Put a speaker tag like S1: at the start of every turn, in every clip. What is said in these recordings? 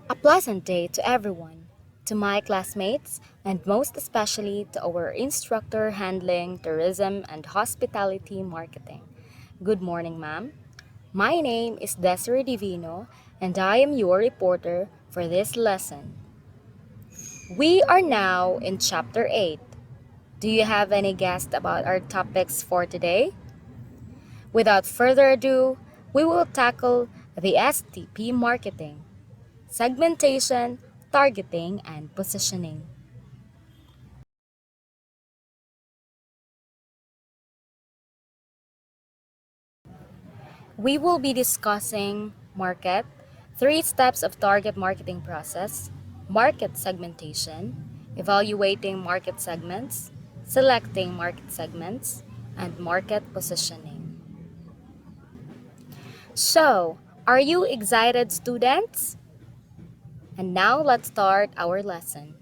S1: A pleasant day to everyone, to my classmates, and most especially to our instructor handling tourism and hospitality marketing. Good morning, ma'am. My name is Desiree Divino, and I am your reporter for this lesson. We are now in Chapter 8. Do you have any guess about our topics for today? Without further ado, we will tackle the STP marketing, segmentation, targeting, and positioning. We will be discussing market, three steps of target marketing process, market segmentation, evaluating market segments, selecting market segments, and market positioning. So, are you excited, students? And now let's start our lesson.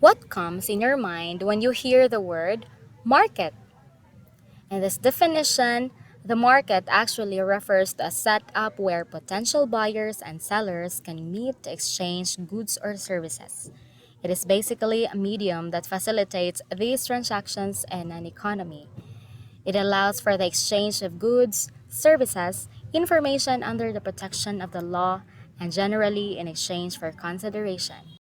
S1: What comes in your mind when you hear the word market? In this definition, the market actually refers to a setup where potential buyers and sellers can meet to exchange goods or services. It is basically a medium that facilitates these transactions in an economy. It allows for the exchange of goods, services, information under the protection of the law, and generally in exchange for consideration.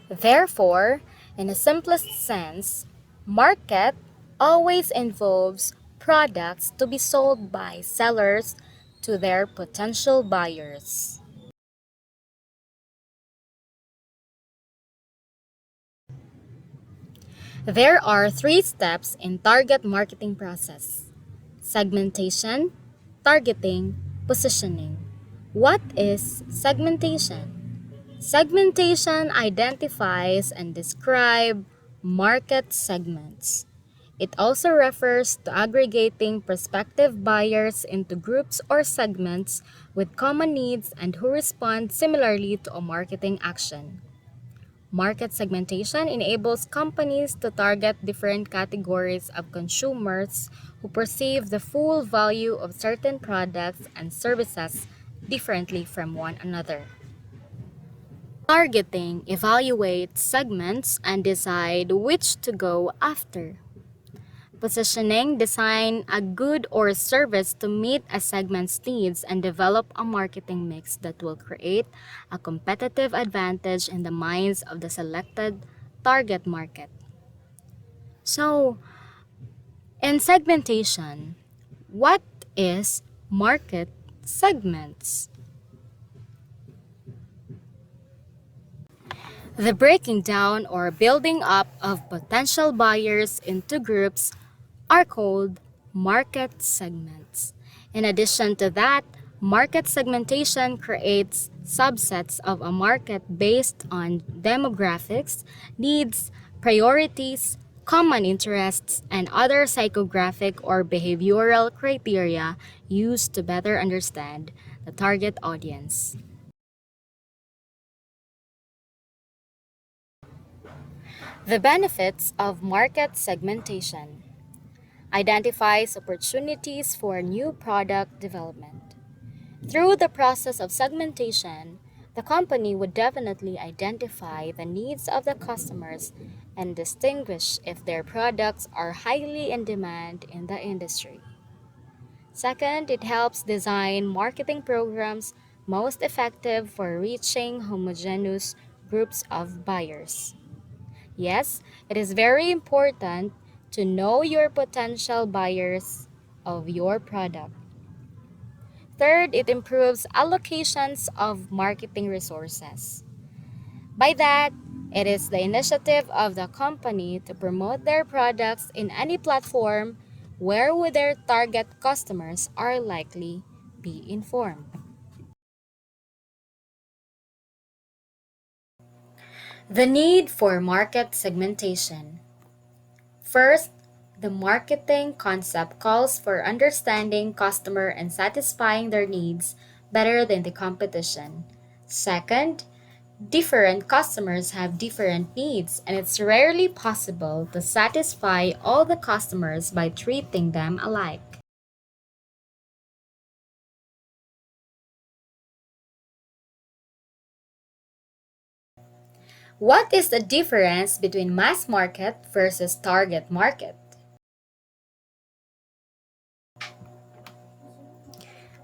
S1: Therefore, in the simplest sense, market always involves products to be sold by sellers to their potential buyers. There are three steps in target marketing process: segmentation, targeting, positioning. What is segmentation? Segmentation identifies and describes market segments. It also refers to aggregating prospective buyers into groups or segments with common needs and who respond similarly to a marketing action. Market segmentation enables companies to target different categories of consumers who perceive the full value of certain products and services differently from one another. Targeting evaluates segments and decide which to go after. Positioning design a good or service to meet a segment's needs and develop a marketing mix that will create a competitive advantage in the minds of the selected target market. So, in segmentation, what is market segments? The breaking down or building up of potential buyers into groups are called market segments. In addition to that, market segmentation creates subsets of a market based on demographics, needs, priorities, common interests, and other psychographic or behavioral criteria used to better understand the target audience. The benefits of market segmentation identifies opportunities for new product development. Through the process of segmentation, the company would definitely identify the needs of the customers and distinguish if their products are highly in demand in the industry. Second, it helps design marketing programs most effective for reaching homogeneous groups of buyers. Yes, it is very important to know your potential buyers of your product. Third, it improves allocations of marketing resources. By that, it is the initiative of the company to promote their products in any platform where would their target customers are likely be informed. The need for market segmentation. First, the marketing concept calls for understanding customer and satisfying their needs better than the competition. Second, Different customers have different needs, and it's rarely possible to satisfy all the customers by treating them alike. What is the difference between mass market versus target market?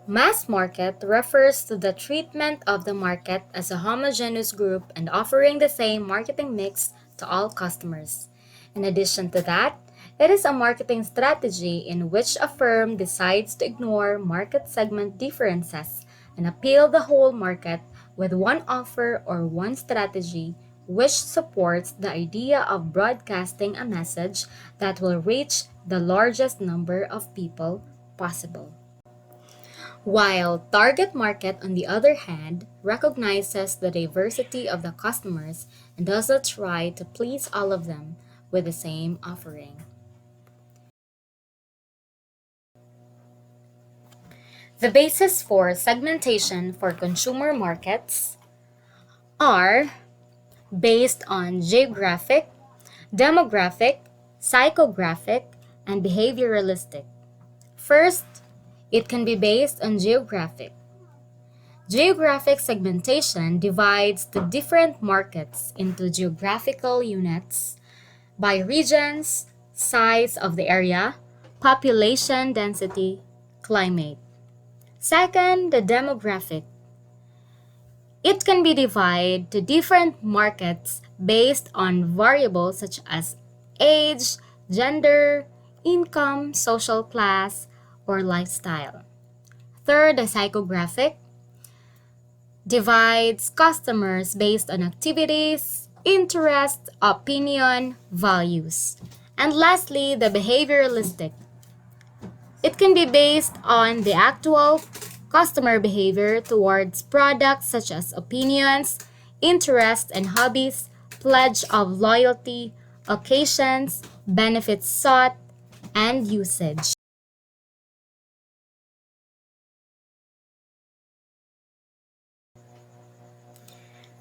S1: Mass market refers to the treatment of the market as a homogeneous group and offering the same marketing mix to all customers. In addition to that, it is a marketing strategy in which a firm decides to ignore market segment differences and appeal the whole market with one offer or one strategy which supports the idea of broadcasting a message that will reach the largest number of people possible. While target market, on the other hand, recognizes the diversity of the customers and does not try to please all of them with the same offering. The basis for segmentation for consumer markets are based on geographic, demographic, psychographic, and behavioralistic. First, it can be based on geographic. Geographic segmentation divides the different markets into geographical units by regions, size of the area, population density, climate. Second, the demographic. It can be divided to different markets based on variables such as age, gender, income, social class, or lifestyle. Third, the psychographic divides customers based on activities, interests, opinion, values. And lastly, the behavioralistic. It can be based on the actual customer behavior towards products such as opinions, interests and hobbies, pledge of loyalty, occasions, benefits sought, and usage.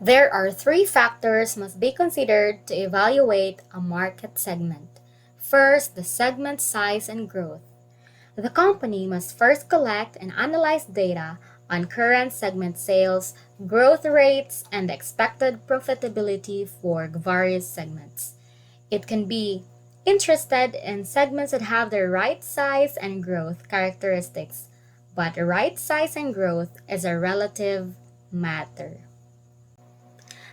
S1: There are three factors must be considered to evaluate a market segment. First, the segment size and growth. The company must first collect and analyze data on current segment sales, growth rates, and expected profitability for various segments. It can be interested in segments that have the right size and growth characteristics, but right size and growth is a relative matter.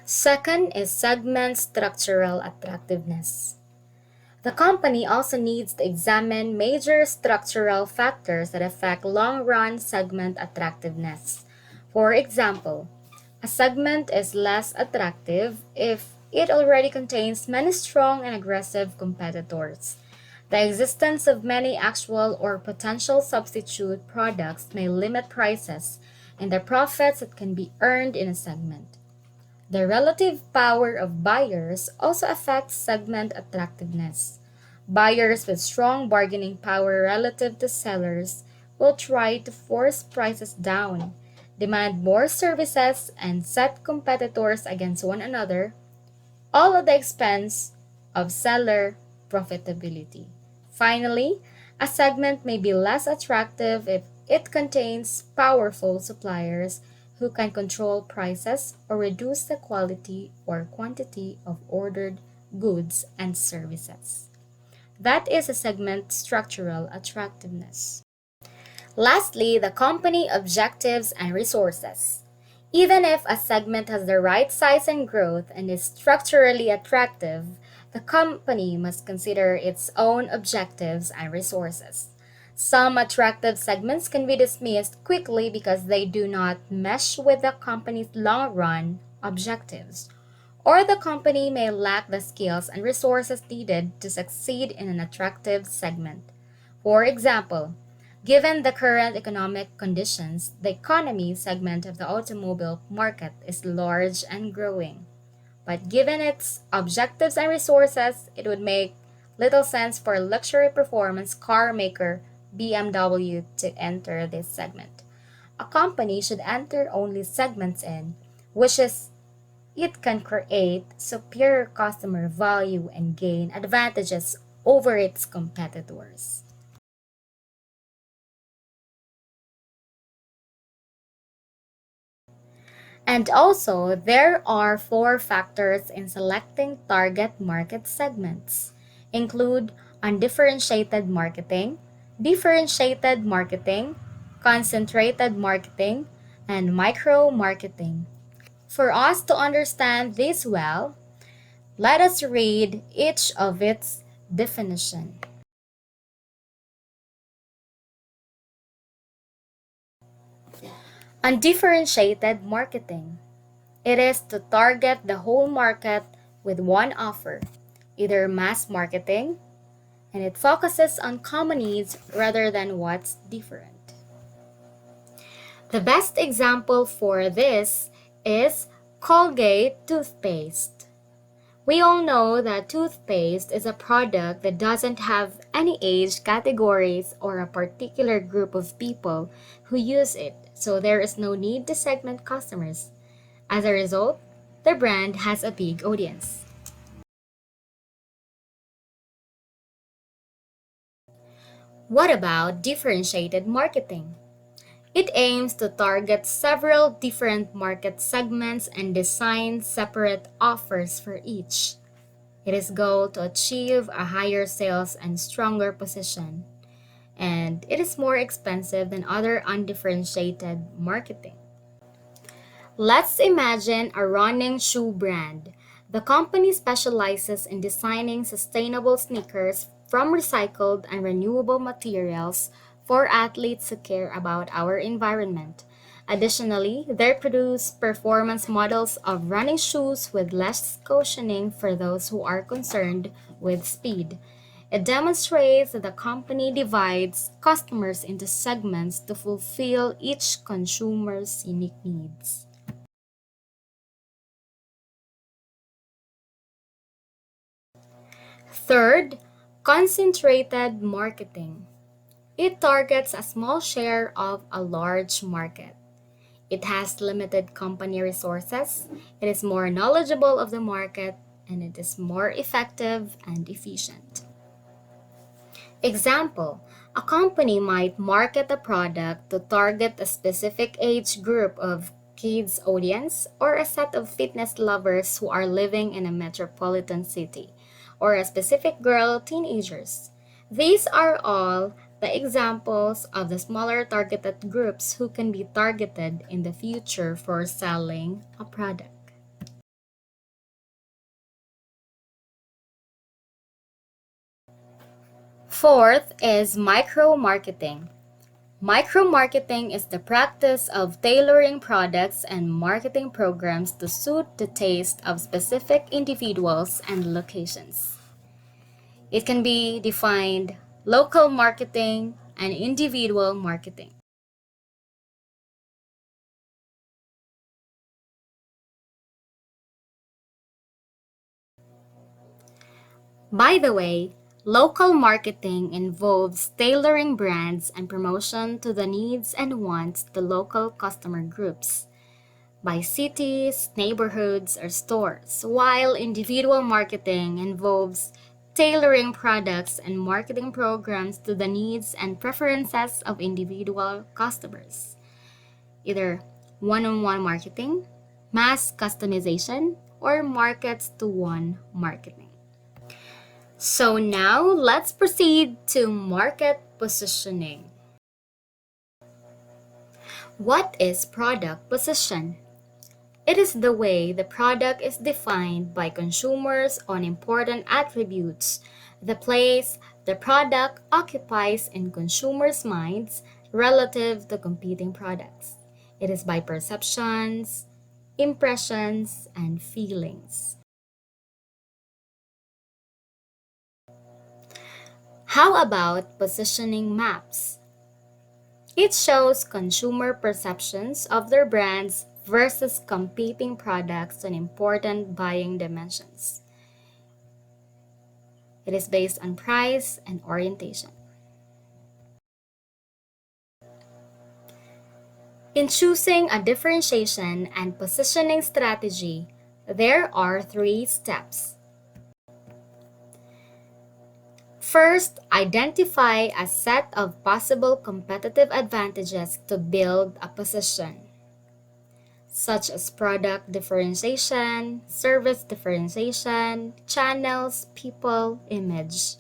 S1: Second is segment structural attractiveness. The company also needs to examine major structural factors that affect long-run segment attractiveness. For example, a segment is less attractive if it already contains many strong and aggressive competitors. The existence of many actual or potential substitute products may limit prices and the profits that can be earned in a segment. The relative power of buyers also affects segment attractiveness. Buyers with strong bargaining power relative to sellers will try to force prices down, demand more services, and set competitors against one another, all at the expense of seller profitability. Finally, a segment may be less attractive if it contains powerful suppliers who can control prices or reduce the quality or quantity of ordered goods and services. That is a segment structural attractiveness. Lastly, the company objectives and resources. Even if a segment has the right size and growth and is structurally attractive, the company must consider its own objectives and resources. Some attractive segments can be dismissed quickly because they do not mesh with the company's long run objectives, or the company may lack the skills and resources needed to succeed in an attractive segment. For example, given the current economic conditions, the economy segment of the automobile market is large and growing. But given its objectives and resources, it would make little sense for luxury performance car maker BMW to enter this segment. A company should enter only segments in which is it can create superior customer value and gain advantages over its competitors. And also, there are four factors in selecting target market segments. Include undifferentiated marketing, differentiated marketing, concentrated marketing, and micro marketing. For us to understand this well, let us read each of its definition. Undifferentiated marketing. It is to target the whole market with one offer, either mass marketing, and it focuses on common needs rather than what's different. The best example for this is Colgate toothpaste. We all know that toothpaste is a product that doesn't have any age categories or a particular group of people who use it, so there is no need to segment customers. As a result, the brand has a big audience. What about differentiated marketing? It aims to target several different market segments and design separate offers for each. It is goal to achieve a higher sales and stronger position, and it is more expensive than other undifferentiated marketing. Let's imagine a running shoe brand. The company specializes in designing sustainable sneakers from recycled and renewable materials for athletes who care about our environment. Additionally, they produce performance models of running shoes with less cushioning for those who are concerned with speed. It demonstrates that the company divides customers into segments to fulfill each consumer's unique needs. Third, concentrated marketing. It targets a small share of a large market. It has limited company resources, it is more knowledgeable of the market, and it is more effective and efficient. Example, a company might market a product to target a specific age group of kids audience or a set of fitness lovers who are living in a metropolitan city or a specific girl teenagers. These are all the examples of the smaller targeted groups who can be targeted in the future for selling a product. Fourth is micro marketing. Micro-marketing is the practice of tailoring products and marketing programs to suit the taste of specific individuals and locations. It can be defined local marketing and individual marketing. By the way, local marketing involves tailoring brands and promotion to the needs and wants of the local customer groups by cities, neighborhoods, or stores, while individual marketing involves tailoring products and marketing programs to the needs and preferences of individual customers, either one on one marketing, mass customization, or markets to one marketing. So now let's proceed to market positioning. What is product position? It is the way the product is defined by consumers on important attributes, the place the product occupies in consumers' minds relative to competing products. It is by perceptions, impressions, and feelings. How about positioning maps? It shows consumer perceptions of their brands versus competing products on important buying dimensions. It is based on price and orientation. In choosing a differentiation and positioning strategy, There are three steps. First, identify a set of possible competitive advantages to build a position, such as product differentiation, service differentiation, channels, people, image.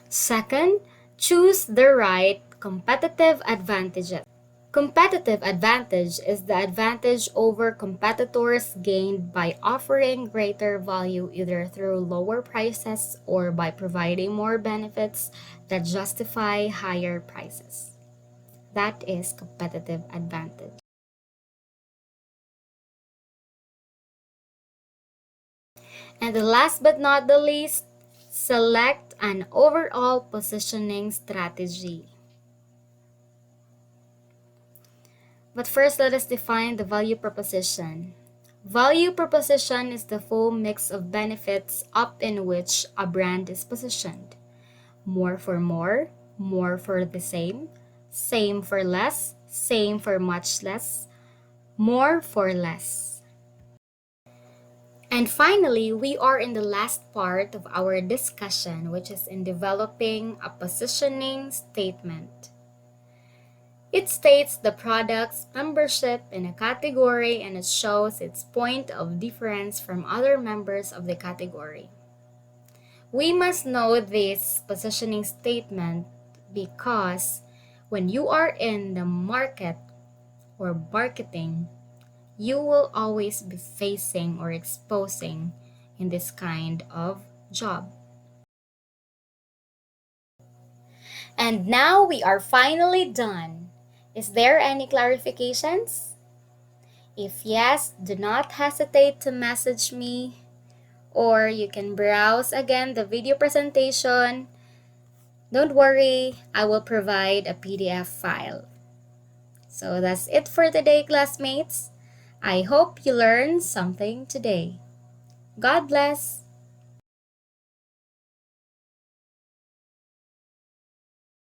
S1: Second, choose the right competitive advantages. Competitive advantage is the advantage over competitors gained by offering greater value either through lower prices or by providing more benefits that justify higher prices. That is competitive advantage. And the last but not the least, select an overall positioning strategy. But first, let us define the value proposition. Value proposition is the full mix of benefits up in which a brand is positioned. More for the same for less, same for much less, more for less. And finally, we are in the last part of our discussion, which is in developing a positioning statement. It states the product's membership in a category and it shows its point of difference from other members of the category. We must know this positioning statement because when you are in the market or marketing, you will always be facing or exposing in this kind of job. And now we are finally done. Is there any clarifications? If yes, do not hesitate to message me, or you can browse again the video presentation. Don't worry, I will provide a PDF file. So that's it for today, classmates. I hope you learned something today. God bless.